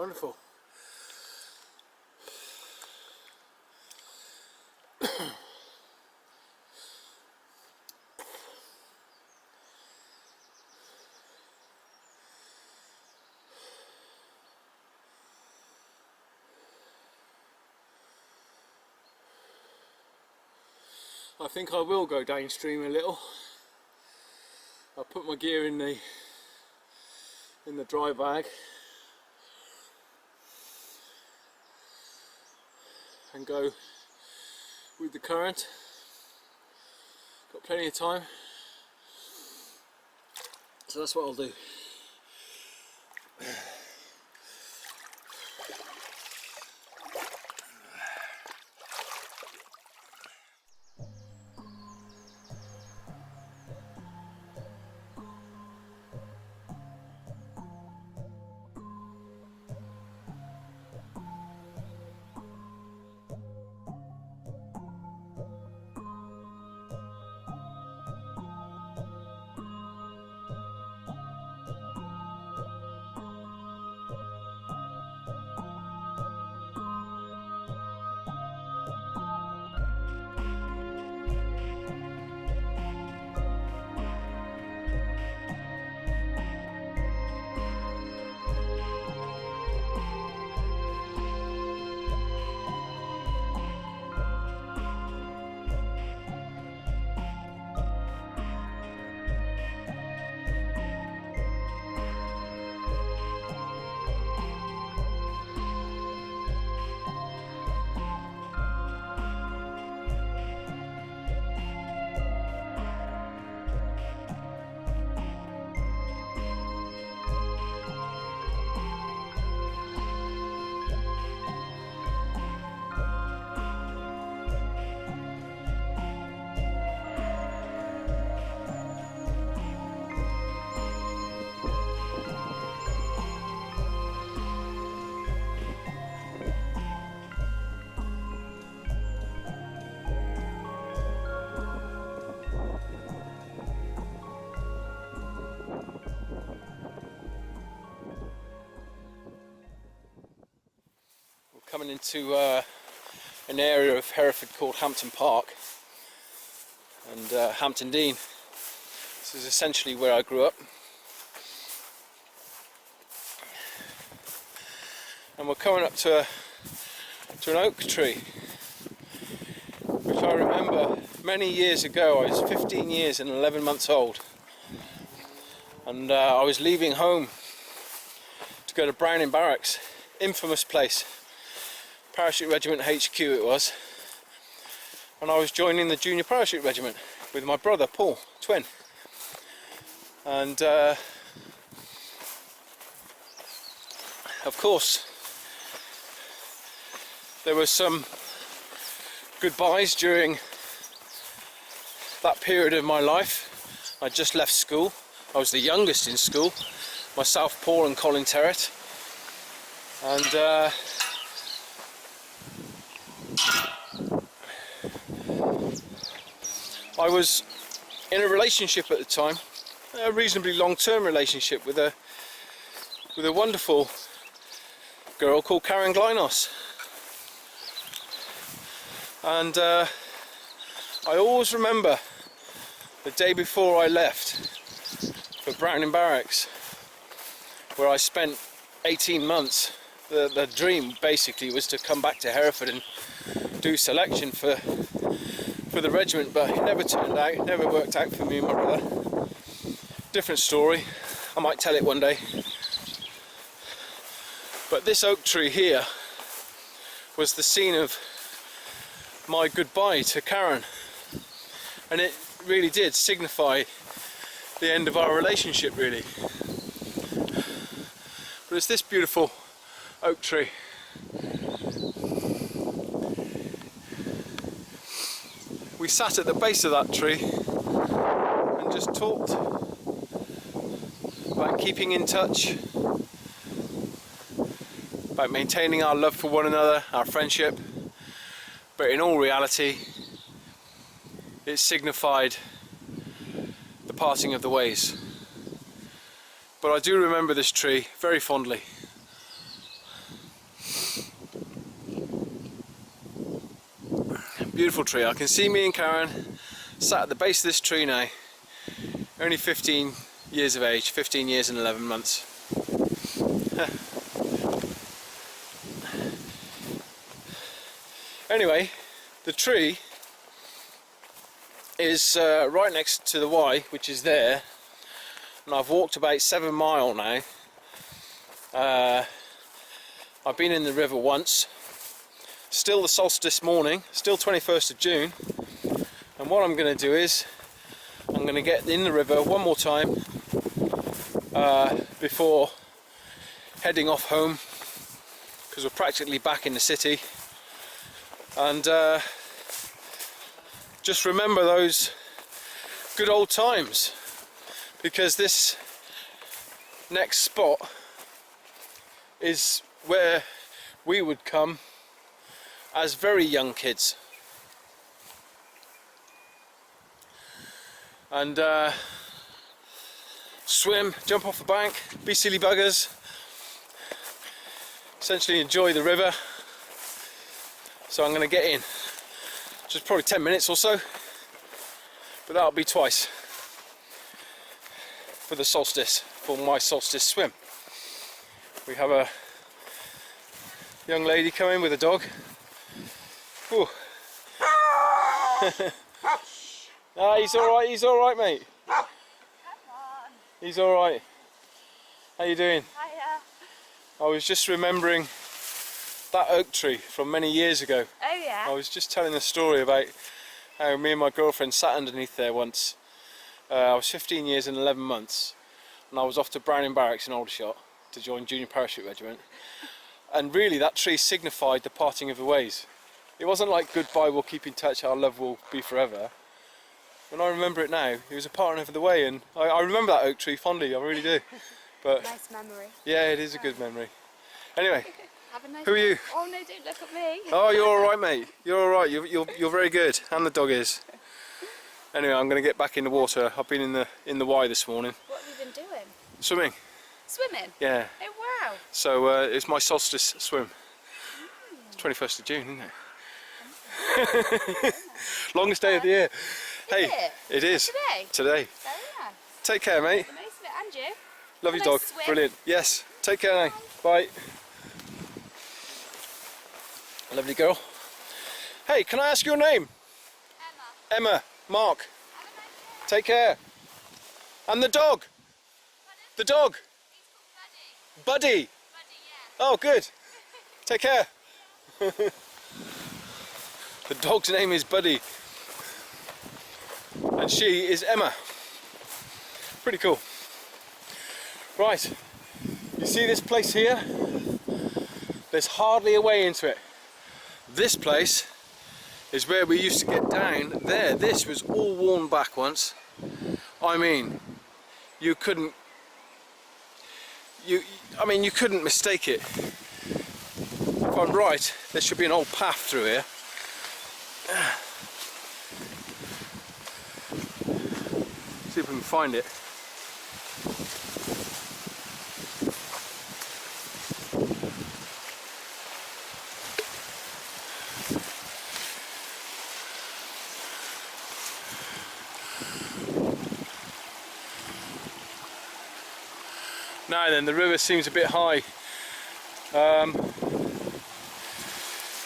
Wonderful. I think I will go downstream a little. I'll put my gear in the dry bag and go with the current. Got plenty of time, so that's what I'll do. Coming into an area of Hereford called Hampton Park and Hampton Dean. This is essentially where I grew up, and we're coming up to an oak tree which I remember many years ago. I was 15 years and 11 months old, and I was leaving home to go to Browning Barracks, infamous place, Parachute Regiment HQ it was, and I was joining the Junior Parachute Regiment with my brother Paul, twin, and of course there were some goodbyes during that period of my life. I just left school. I was the youngest in school, myself, Paul and Colin Terrett, and I was in a relationship at the time, a reasonably long-term relationship with a wonderful girl called Karen Glynos, and I always remember the day before I left for Browning Barracks, where I spent 18 months. The dream basically was to come back to Hereford and do selection for the regiment, but it never turned out, it never worked out for me and my brother. Different story, I might tell it one day. But this oak tree here was the scene of my goodbye to Karen, and it really did signify the end of our relationship, really. But it's this beautiful oak tree. We sat at the base of that tree and just talked about keeping in touch, about maintaining our love for one another, our friendship, but in all reality it signified the parting of the ways. But I do remember this tree very fondly. Beautiful tree. I can see me and Karen sat at the base of this tree now. Only 15 years of age, 15 years and 11 months. Anyway, the tree is right next to the Wye, which is there, and I've walked about 7 miles now. I've been in the river once. Still the solstice morning, still 21st of June, and what I'm going to do is I'm going to get in the river one more time before heading off home, because we're practically back in the city, and just remember those good old times, because this next spot is where we would come as very young kids, and swim, jump off the bank, be silly buggers, essentially enjoy the river. So I'm going to get in, just probably 10 minutes or so, but that'll be twice for the solstice, for my solstice swim. We have a young lady coming with a dog. Ooh. Ah, he's alright mate. Come on. He's alright. How you doing? Hiya. I was just remembering that oak tree from many years ago. Oh yeah? I was just telling a story about how me and my girlfriend sat underneath there once. I was 15 years and 11 months, and I was off to Browning Barracks in Aldershot to join Junior Parachute Regiment. And really that tree signified the parting of the ways. It wasn't like goodbye, we'll keep in touch, our love will be forever. When I remember it now, it was a parting of the way, and I remember that oak tree fondly, I really do. But nice memory. yeah, it is a good memory. Anyway, Have a nice who are you? Oh no, don't look at me. Oh, you're alright mate, you're alright, you're very good, and the dog is. Anyway, I'm going to get back in the water. I've been in the Wye this morning. What have you been doing? Swimming. Swimming? Yeah. Oh wow. So it's my solstice swim. It's 21st of June, isn't it? Longest day of the year. Hey, it is. Today? Today. Very nice. Take care mate. The most of it, and you. Love your Have a dog. nice swim. Brilliant. Yes. Take care now. Bye. Lovely girl. Hey, can I ask your name? Emma. Emma. Mark. Have a nice day. Take care. And the dog. The dog. He's called Buddy. Buddy. Buddy, yeah. Oh, good. Take care. The dog's name is Buddy. And she is Emma. Pretty cool. Right. You see this place here? There's hardly a way into it. This place is where we used to get down there. This was all worn back once. I mean, you couldn't mistake it. If I'm right, there should be an old path through here. See if we can find it. Now then, the river seems a bit high.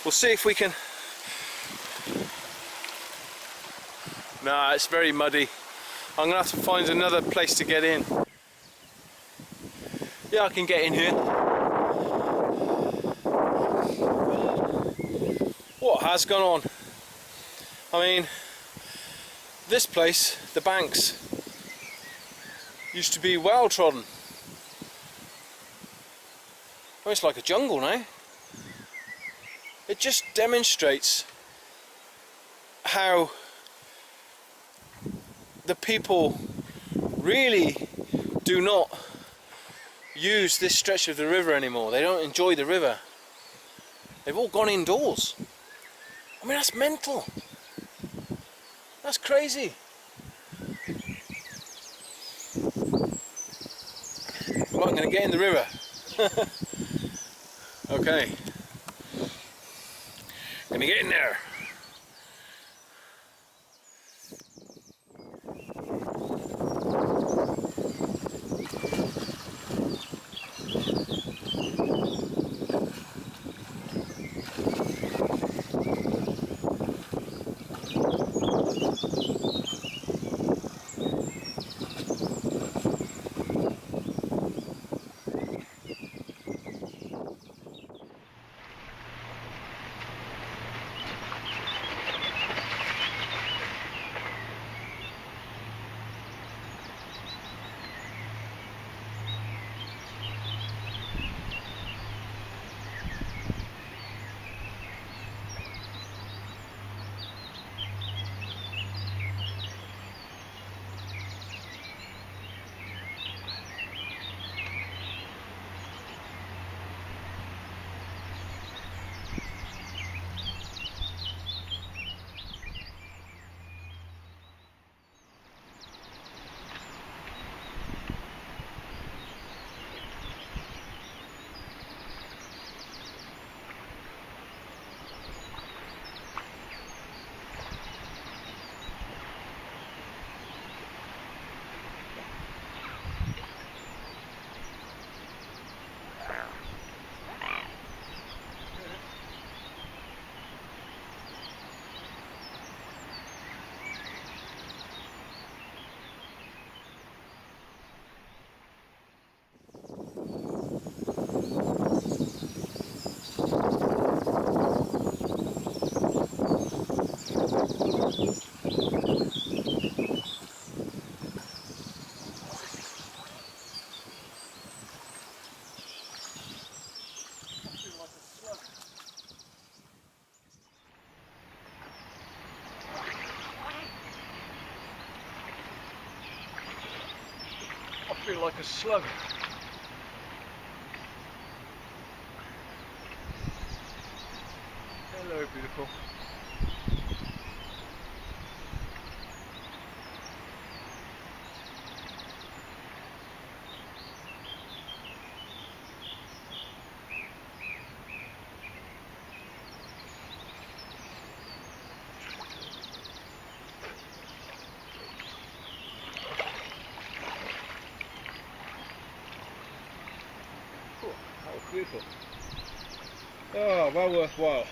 We'll see if we can... Nah, it's very muddy. I'm going to have to find another place to get in. Yeah, I can get in here. What has gone on? I mean, this place, the banks, used to be well trodden. Oh, it's like a jungle now. It just demonstrates how the people really do not use this stretch of the river anymore. They don't enjoy the river. They've all gone indoors. I mean, that's mental. That's crazy. Right, I'm going to get in the river. Okay. Gonna get in there. like a slug. Hello, beautiful. That was beautiful. Oh, well worthwhile.